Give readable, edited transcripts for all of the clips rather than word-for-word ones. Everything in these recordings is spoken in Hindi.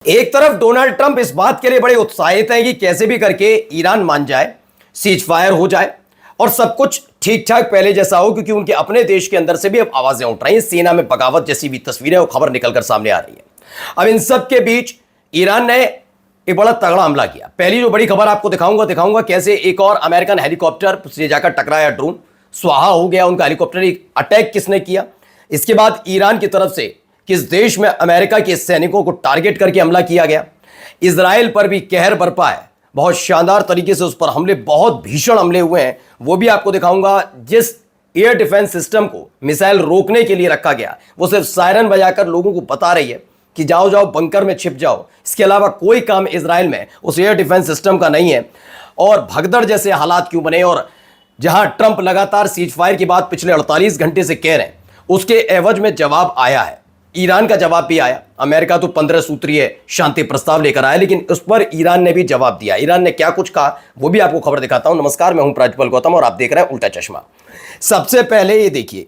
एक तरफ डोनाल्ड ट्रंप इस बात के लिए बड़े उत्साहित हैं कि कैसे भी करके ईरान मान जाए, सीज फायर हो जाए और सब कुछ ठीक ठाक पहले जैसा हो, क्योंकि उनके अपने देश के अंदर से भी अब आवाजें उठ रही हैं। सेना में बगावत जैसी भी तस्वीरें और खबर निकलकर सामने आ रही है। अब इन सब के बीच ईरान ने एक बड़ा तगड़ा हमला किया। पहली जो बड़ी खबर आपको दिखाऊंगा कैसे एक और अमेरिकन हेलीकॉप्टर से जाकर टकराया ड्रोन, स्वाहा हो गया उनका हेलीकॉप्टर। अटैक किसने किया, इसके बाद ईरान की तरफ से किस देश में अमेरिका के सैनिकों को टारगेट करके हमला किया गया, इजराइल पर भी कहर बरपा है, बहुत शानदार तरीके से उस पर हमले, बहुत भीषण हमले हुए हैं, वो भी आपको दिखाऊंगा। जिस एयर डिफेंस सिस्टम को मिसाइल रोकने के लिए रखा गया, वो सिर्फ सायरन बजाकर लोगों को बता रही है कि जाओ जाओ बंकर में छिप जाओ, इसके अलावा कोई काम इजराइल में उस एयर डिफेंस सिस्टम का नहीं है। और भगदड़ जैसे हालात क्यों बने, और जहां ट्रंप लगातार सीज फायर की बात पिछले 48 घंटे से कह रहे हैं, उसके एवज में जवाब आया है। ईरान का जवाब भी आया। अमेरिका तो 15 सूत्रीय शांति प्रस्ताव लेकर आया, लेकिन उस पर ईरान ने भी जवाब दिया। ईरान ने क्या कुछ कहा वो भी आपको खबर दिखाता हूं। नमस्कार, मैं हूं प्राज्वल गौतम और आप देख रहे हैं उल्टा चश्मा। सबसे पहले ये देखिए,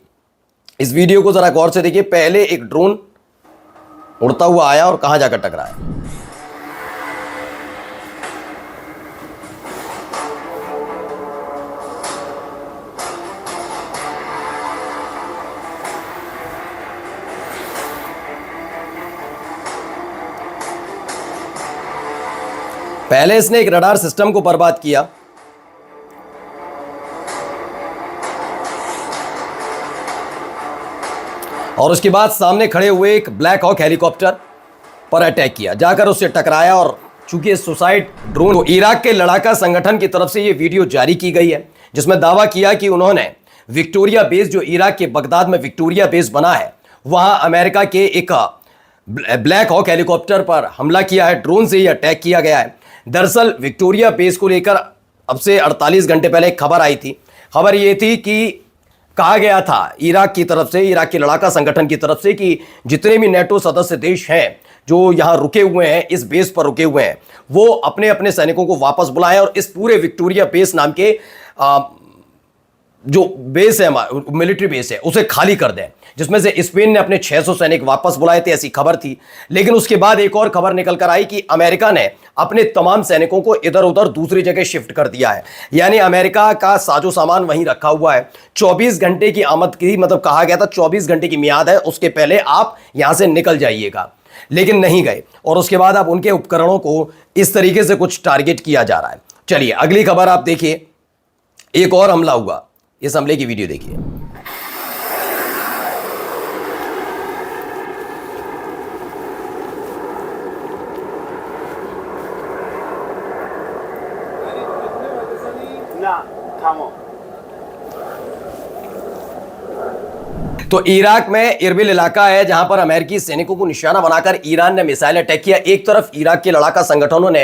इस वीडियो को जरा गौर से देखिए। पहले एक ड्रोन उड़ता हुआ आया और कहां जाकर टकराया। पहले इसने एक रडार सिस्टम को बर्बाद किया, और उसके बाद सामने खड़े हुए एक ब्लैक हॉक हेलीकॉप्टर पर अटैक किया, जाकर उससे टकराया। और चूंकि सुसाइड ड्रोन को इराक के लड़ाका संगठन की तरफ से यह वीडियो जारी की गई है, जिसमें दावा किया कि उन्होंने विक्टोरिया बेस, जो इराक के बगदाद में विक्टोरिया बेस बना है, वहां अमेरिका के एक ब्लैक हॉक हेलीकॉप्टर पर हमला किया है, ड्रोन से ही अटैक किया गया है। दरअसल विक्टोरिया बेस को लेकर अब से 48 घंटे पहले एक खबर आई थी। खबर यह थी कि कहा गया था इराक की तरफ से, इराक के लड़ाका संगठन की तरफ से, कि जितने भी नेटो सदस्य देश हैं जो यहां रुके हुए हैं, इस बेस पर रुके हुए हैं, वो अपने अपने सैनिकों को वापस बुलाएं और इस पूरे विक्टोरिया बेस नाम के जो बेस है, मिलिट्री बेस है, उसे खाली कर दें, जिसमें से स्पेन ने अपने 600 सैनिक वापस बुलाए थे, ऐसी खबर थी। लेकिन उसके बाद एक और खबर निकल कर आई कि अमेरिका ने अपने तमाम सैनिकों को इधर उधर दूसरी जगह शिफ्ट कर दिया है। यानी अमेरिका का साजो सामान वहीं रखा हुआ है। 24 घंटे की आमद की, मतलब कहा गया था 24 घंटे की मियाद है, उसके पहले आप यहां से निकल जाइएगा, लेकिन नहीं गए। और उसके बाद अब उनके उपकरणों को इस तरीके से कुछ टारगेट किया जा रहा है। चलिए अगली खबर आप देखिए। एक और हमला हुआ, इस हमले की वीडियो देखिए। तो इराक में इरबिल इलाका है, जहां पर अमेरिकी सैनिकों को निशाना बनाकर ईरान ने मिसाइल अटैक किया। एक तरफ इराक के लड़ाका संगठनों ने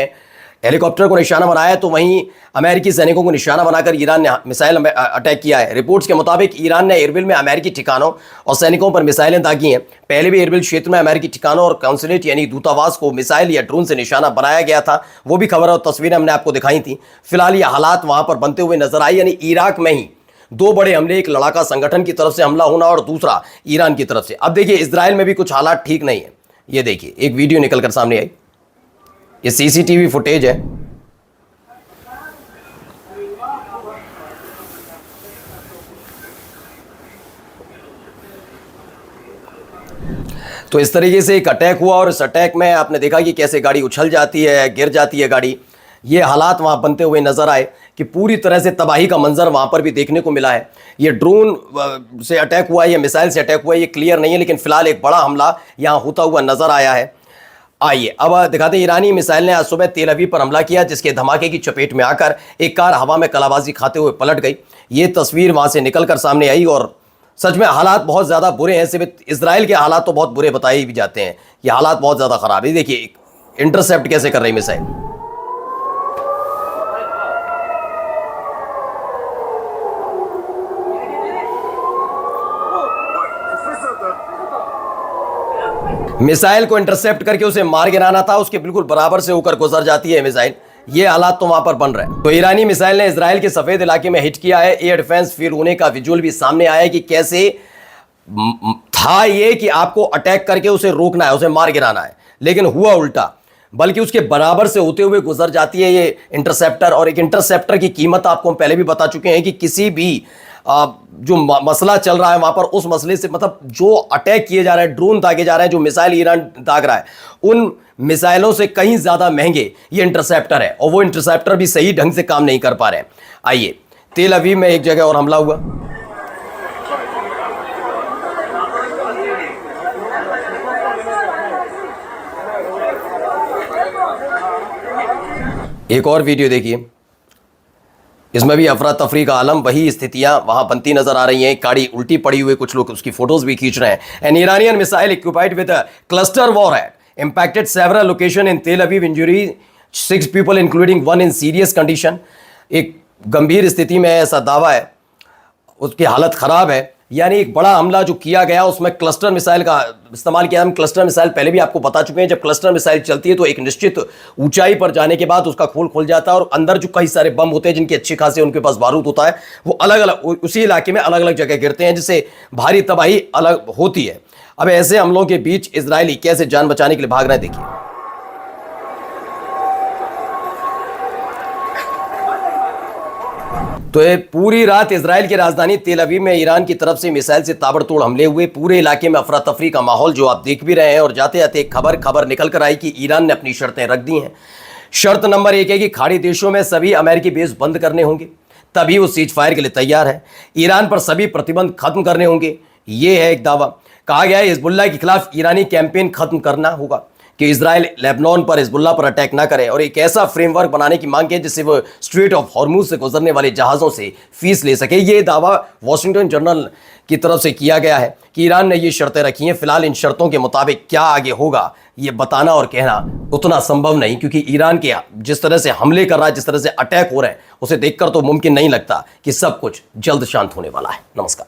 हेलीकॉप्टर को निशाना बनाया, तो वहीं अमेरिकी सैनिकों को निशाना बनाकर ईरान ने मिसाइल अटैक किया है। रिपोर्ट्स के मुताबिक ईरान ने इरबिल में अमेरिकी ठिकानों और सैनिकों पर मिसाइलें दागी हैं। पहले भी इरबिल क्षेत्र में अमेरिकी ठिकानों और काउंसलेट यानी दूतावास को मिसाइल या ड्रोन से निशाना बनाया गया था। वो भी खबर और तस्वीरें हमने आपको दिखाई थी। फिलहाल ये हालात वहां पर बनते हुए नजर आई। यानी इराक में ही दो बड़े हमले, एक लड़ाका संगठन की तरफ से हमला होना और दूसरा ईरान की तरफ से। अब देखिए इजराइल में भी कुछ हालात ठीक नहीं है। ये देखिए एक वीडियो निकलकर सामने आई, ये सीसीटीवी फुटेज है। तो इस तरीके से एक अटैक हुआ और इस अटैक में आपने देखा कि कैसे गाड़ी उछल जाती है, गिर जाती है गाड़ी। ये हालात वहां बनते हुए नजर आए कि पूरी तरह से तबाही का मंजर वहां पर भी देखने को मिला है। ये ड्रोन से अटैक हुआ है या मिसाइल से अटैक हुआ है, ये क्लियर नहीं है, लेकिन फिलहाल एक बड़ा हमला यहां होता हुआ नजर आया है। आइए अब दिखाते हैं। ईरानी मिसाइल ने आज सुबह तेल अवीव पर हमला किया, जिसके धमाके की चपेट में आकर एक कार हवा में कलाबाजी खाते हुए पलट गई। ये तस्वीर वहां से निकलकर सामने आई और सच में हालात बहुत ज़्यादा बुरे हैं। सिर्फ इजराइल के हालात तो बहुत बुरे बताए भी जाते हैं, ये हालात बहुत ज़्यादा ख़राब है। देखिए इंटरसेप्ट कैसे कर रही मिसाइल। मिसाइल को इंटरसेप्ट करके उसे मार गिराना था, उसके बिल्कुल बराबर से होकर गुजर जाती है मिसाइल। ये हालात तो वहां पर बन रहे हैं। तो ईरानी मिसाइल ने इजराइल के सफेद इलाके में हिट किया है। एयर डिफेंस फेल होने का विजुअल भी सामने आया है कि कैसे था ये कि आपको अटैक करके उसे रोकना है, उसे मार गिराना है, लेकिन हुआ उल्टा। बल्कि उसके बराबर से होते हुए गुजर जाती है ये इंटरसेप्टर। और एक इंटरसेप्टर की कीमत आपको हम पहले भी बता चुके हैं कि किसी भी जो मसला चल रहा है वहां पर, उस मसले से मतलब जो अटैक किए जा रहे हैं, ड्रोन दागे जा रहे हैं, जो मिसाइल ईरान दाग रहा है, उन मिसाइलों से कहीं ज्यादा महंगे ये इंटरसेप्टर है। और वो इंटरसेप्टर भी सही ढंग से काम नहीं कर पा रहे हैं। आइए, तेल अवीव में एक जगह और हमला हुआ। एक और वीडियो देखिए, इसमें भी अफरा तफरी का आलम, वही स्थितियां वहां बनती नजर आ रही हैं। गाड़ी उल्टी पड़ी हुई, कुछ लोग उसकी फोटोज भी खींच रहे हैं। N Iranian missile equipped with cluster warhead impacted several location in तेल अवीव, इंजरी 6 पीपल इंक्लूडिंग 1 इन सीरियस कंडीशन। एक गंभीर स्थिति में है, ऐसा दावा है, उसकी हालत खराब है। यानी एक बड़ा हमला जो किया गया उसमें क्लस्टर मिसाइल का इस्तेमाल किया। हम क्लस्टर मिसाइल पहले भी आपको बता चुके हैं। जब क्लस्टर मिसाइल चलती है तो एक निश्चित ऊंचाई पर जाने के बाद उसका खोल खुल जाता है और अंदर जो कई सारे बम होते हैं जिनके अच्छे खासे उनके पास बारूद होता है, वो अलग अलग उसी इलाके में अलग अलग जगह गिरते हैं, जिससे भारी तबाही अलग होती है। अब ऐसे हमलों के बीच इजरायली कैसे जान बचाने के लिए भाग रहे हैं, देखिए। तो ये पूरी रात इजराइल की राजधानी तेल अवीव में ईरान की तरफ से मिसाइल से ताबड़तोड़ हमले हुए। पूरे इलाके में अफरा तफरी का माहौल जो आप देख भी रहे हैं। और जाते जाते एक खबर निकल कर आई कि ईरान ने अपनी शर्तें रख दी हैं। शर्त नंबर 1 है कि खाड़ी देशों में सभी अमेरिकी बेस बंद करने होंगे, तभी वो सीज फायर के लिए तैयार है। ईरान पर सभी प्रतिबंध खत्म करने होंगे, ये है एक दावा। कहा गया है हिजबुल्लाह के खिलाफ ईरानी कैंपेन खत्म करना होगा कि इजराइल लेबनान पर हिजबुल्लाह पर अटैक ना करे, और एक ऐसा फ्रेमवर्क बनाने की मांग है जिससे वो स्ट्रेट ऑफ हॉर्मुज से गुजरने वाले जहाज़ों से फीस ले सके। ये दावा वॉशिंगटन जर्नल की तरफ से किया गया है कि ईरान ने ये शर्तें रखी हैं। फिलहाल इन शर्तों के मुताबिक क्या आगे होगा ये बताना और कहना उतना संभव नहीं, क्योंकि ईरान के जिस तरह से हमले कर रहा है, जिस तरह से अटैक हो रहे हैं, उसे देखकर तो मुमकिन नहीं लगता कि सब कुछ जल्द शांत होने वाला है। नमस्कार।